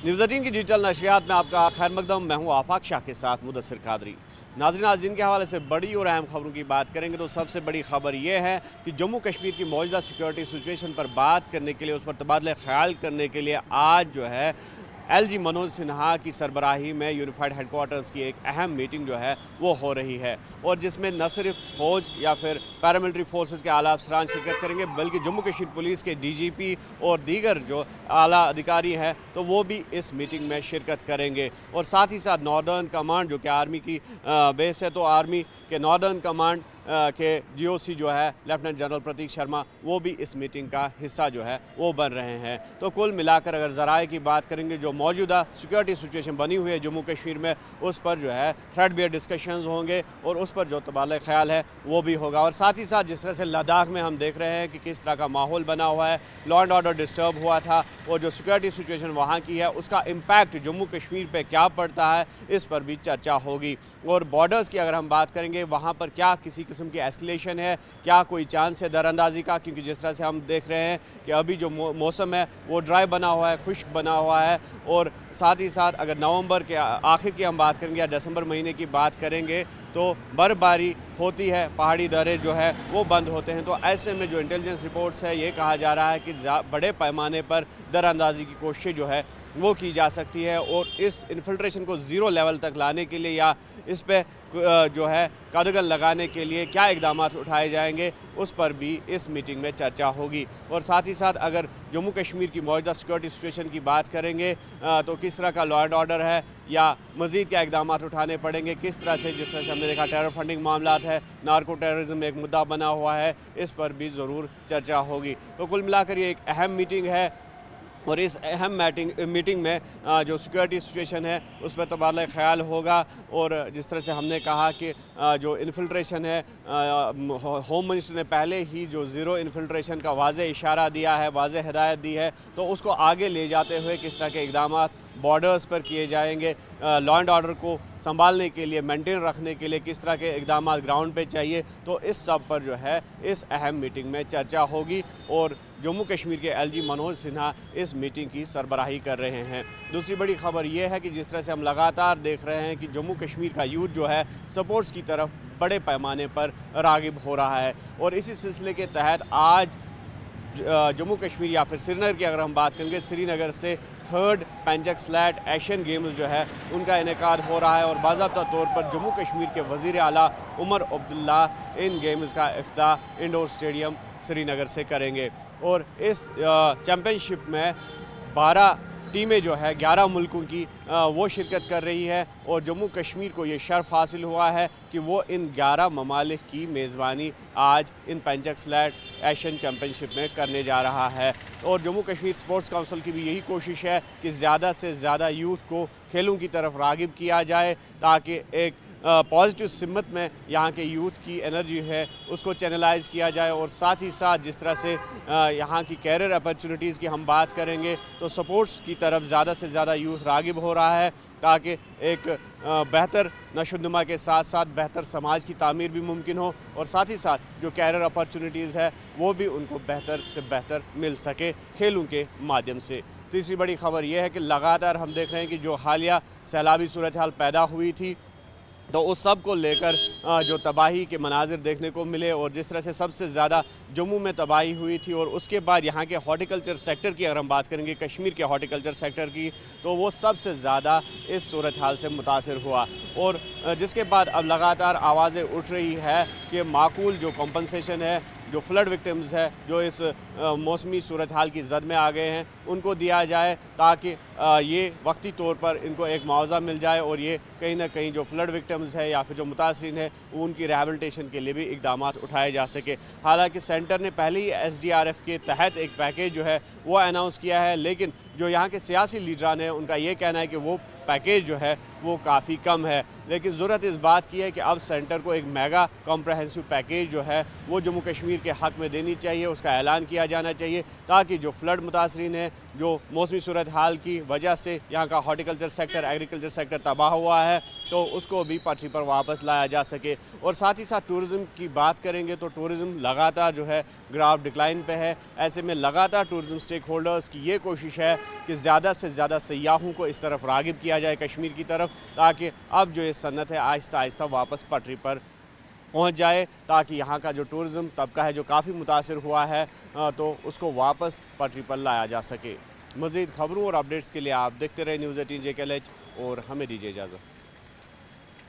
News 18 की digital नशरियात में आपका खैर मकदम। मैं हूँ आफाक शाह के साथ मुदस्सिर कादरी। नाज़रीन, आज दिन के हवाले से बड़ी और अहम खबरों की बात करेंगे तो सबसे बड़ी खबर यह है कि जम्मू कश्मीर की मौजूदा सिक्योरिटी सिचुएशन पर बात करने के लिए, उस पर तबादला ख्याल करने के लिए आज जो है LG मनोज सिन्हा की सरबराही में यूनिफाइड हेडकोार्टर्स की एक अहम मीटिंग जो है वो हो रही है, और जिसमें न सिर्फ फौज या फिर पैरामिलिट्री फोर्सेस के आला अफसरान शिरकत करेंगे बल्कि जम्मू कश्मीर पुलिस के DGP और दीगर जो आला अधिकारी हैं तो वो भी इस मीटिंग में शिरकत करेंगे। और साथ ही साथ नॉर्दर्न कमांड जो कि आर्मी की बेस है, तो आर्मी के नॉर्दर्न कमांड के GOC जो है लेफ्टिनेंट जनरल प्रतीक शर्मा, वो भी इस मीटिंग का हिस्सा जो है वो बन रहे हैं। तो कुल मिलाकर अगर ज़राए की बात करेंगे, जो मौजूदा सिक्योरिटी सिचुएशन बनी हुई है जम्मू कश्मीर में, उस पर जो है थ्रेड बेस्ड डिस्कशंस होंगे और उस पर जो तबादला ख्याल है वो भी होगा। और साथ ही साथ जिस तरह से लद्दाख में हम देख रहे हैं कि किस तरह का माहौल बना हुआ है, लॉ एंड ऑर्डर डिस्टर्ब हुआ था, और जो सिक्योरिटी सिचुएशन वहाँ की है उसका इम्पैक्ट जम्मू कश्मीर पर क्या पड़ता है, इस पर भी चर्चा होगी। और बॉर्डर्स की अगर हम बात करेंगे, वहाँ पर क्या किसी किस्म की एस्केलेशन है, क्या कोई चांस है दरअंदाजी का, क्योंकि जिस तरह से हम देख रहे हैं कि अभी जो मौसम है वो ड्राई बना हुआ है, खुश्क बना हुआ है। और साथ ही साथ अगर नवंबर के आखिर की हम बात करेंगे या दिसंबर महीने की बात करेंगे तो बर्फबारी होती है, पहाड़ी दर्रे जो है वो बंद होते हैं। तो ऐसे में जो इंटेलिजेंस रिपोर्ट्स है ये कहा जा रहा है कि बड़े पैमाने पर दरअंदाजी की कोशिश जो है वो की जा सकती है, और इस इन्फिल्ट्रेशन को ज़ीरो लेवल तक लाने के लिए या इस पे जो है कदगन लगाने के लिए क्या इकदाम उठाए जाएंगे, उस पर भी इस मीटिंग में चर्चा होगी। और साथ ही साथ अगर जम्मू कश्मीर की मौजूदा सिक्योरिटी सिचुएशन की बात करेंगे तो किस तरह का लॉ एंड ऑर्डर है या मज़ीद क्या इकदाम उठाने पड़ेंगे, किस तरह से, जिस तरह से हमने देखा टेरर फंडिंग मामलात है, नार्को टेररिज्म एक मुद्दा बना हुआ है, इस पर भी ज़रूर चर्चा होगी। तो कुल मिलाकर ये एक अहम मीटिंग है, और इस अहम मीटिंग में जो सिक्योरिटी सिचुएशन है उस पर तबादला ख्याल होगा। और जिस तरह से हमने कहा कि जो इन्फिल्ट्रेशन है, होम मिनिस्टर ने पहले ही जो ज़ीरो इन्फिल्ट्रेशन का वाज़े इशारा दिया है, वाज़े हिदायत दी है, तो उसको आगे ले जाते हुए किस तरह के इक़दाम बॉर्डर्स पर किए जाएंगे, लॉ एंड ऑर्डर को संभालने के लिए, मेंटेन रखने के लिए किस तरह के इक़दाम ग्राउंड पे चाहिए, तो इस सब पर जो है इस अहम मीटिंग में चर्चा होगी। और जम्मू कश्मीर के LG मनोज सिन्हा इस मीटिंग की सरबराही कर रहे हैं। दूसरी बड़ी खबर यह है कि जिस तरह से हम लगातार देख रहे हैं कि जम्मू कश्मीर का यूथ जो है स्पोर्ट्स की तरफ बड़े पैमाने पर राग़िब हो रहा है, और इसी सिलसिले के तहत आज जम्मू कश्मीर या फिर श्रीनगर की अगर हम बात करेंगे, श्रीनगर से 3rd पेंचक स्लैट एशियन गेम्स जो है उनका इनेकाद हो रहा है, और बाज़ाब्ता तौर पर जम्मू कश्मीर के वज़ीर आला उमर अब्दुल्ला इन गेम्स का इफ्ताह इंडोर स्टेडियम श्रीनगर से करेंगे। और इस चैम्पियनशिप में 12 टीमें जो है 11 मुल्कों की वो शिरकत कर रही है, और जम्मू कश्मीर को ये शर्फ हासिल हुआ है कि वो इन 11 ममालिक की मेज़बानी आज इन पेंचक स्लैट एशियन चैम्पियनशिप में करने जा रहा है। और जम्मू कश्मीर स्पोर्ट्स काउंसिल की भी यही कोशिश है कि ज़्यादा से ज़्यादा यूथ को खेलों की तरफ राग़िब किया जाए, ताकि एक पॉजिटिव सिमत में यहाँ के यूथ की एनर्जी है उसको चैनलाइज किया जाए। और साथ ही साथ जिस तरह से यहाँ की कैरियर अपॉर्चुनिटीज़ की हम बात करेंगे तो स्पोर्ट्स की तरफ ज़्यादा से ज़्यादा यूथ राग़िब हो रहा है, ताकि एक बेहतर नशोनुमा के साथ साथ बेहतर समाज की तामीर भी मुमकिन हो, और साथ ही साथ जो कैरियर अपॉर्चुनिटीज़ है वो भी उनको बेहतर से बेहतर मिल सके खेलों के माध्यम से। तीसरी बड़ी खबर यह है कि लगातार हम देख रहे हैं कि जो हालिया सैलाबी सूरत हाल पैदा हुई थी, तो उस सब को लेकर जो तबाही के मनाजिर देखने को मिले, और जिस तरह से सबसे ज़्यादा जम्मू में तबाही हुई थी, और उसके बाद यहाँ के हॉर्टिकल्चर सेक्टर की अगर हम बात करेंगे, कश्मीर के हॉर्टिकल्चर सेक्टर की, तो वो सबसे ज़्यादा इस सूरत हाल से मुतासिर हुआ। और जिसके बाद अब लगातार आवाज़ें उठ रही है कि माकूल जो कॉम्पनसेशन है, जो फ्लड विक्टिम्स है जो इस मौसमी सूरत हाल की जद में आ गए हैं, उनको दिया जाए, ताकि ये वक्ती तौर पर इनको एक मुआवजा मिल जाए, और ये कहीं ना कहीं जो फ्लड विक्टिम्स है या फिर जो मुतासरीन है उनकी रिहेबिलिटेशन के लिए भी इकदाम उठाए जा सके। हालांकि सेंटर ने पहले ही SDRF के तहत एक पैकेज जो है वो अनाउंस किया है, लेकिन जो यहाँ के सियासी लीडरान हैं उनका ये कहना है कि वो پیکیج جو ہے وہ کافی کم ہے، لیکن ضرورت اس بات کی ہے کہ اب سینٹر کو ایک میگا کمپریہنسو پیکیج جو ہے وہ جموں کشمیر کے حق میں دینی چاہیے، اس کا اعلان کیا جانا چاہیے تاکہ جو فلڈ متاثرین ہیں، جو موسمی صورتحال کی وجہ سے یہاں کا ہارٹیکلچر سیکٹر، ایگریکلچر سیکٹر تباہ ہوا ہے، تو اس کو بھی پٹری پر واپس لایا جا سکے۔ اور ساتھ ہی ساتھ ٹورزم کی بات کریں گے تو ٹورزم لگاتار جو ہے گراف ڈکلائن پہ ہے، ایسے میں لگاتار ٹورزم سٹیک ہولڈرز کی یہ کوشش ہے کہ زیادہ سے زیادہ سیاحوں کو اس طرف راغب کیا جائے کشمیر کی طرف، تاکہ اب جو یہ صنعت ہے آہستہ آہستہ واپس پٹری پر پہنچ جائے، تاکہ یہاں کا جو ٹورزم طبقہ ہے جو کافی متاثر ہوا ہے تو اس کو واپس پٹری پر لایا جا سکے۔ مزید خبروں اور اپڈیٹس کے لیے آپ دیکھتے رہے نیوز 18 JKLH اور ہمیں دیجیے اجازت۔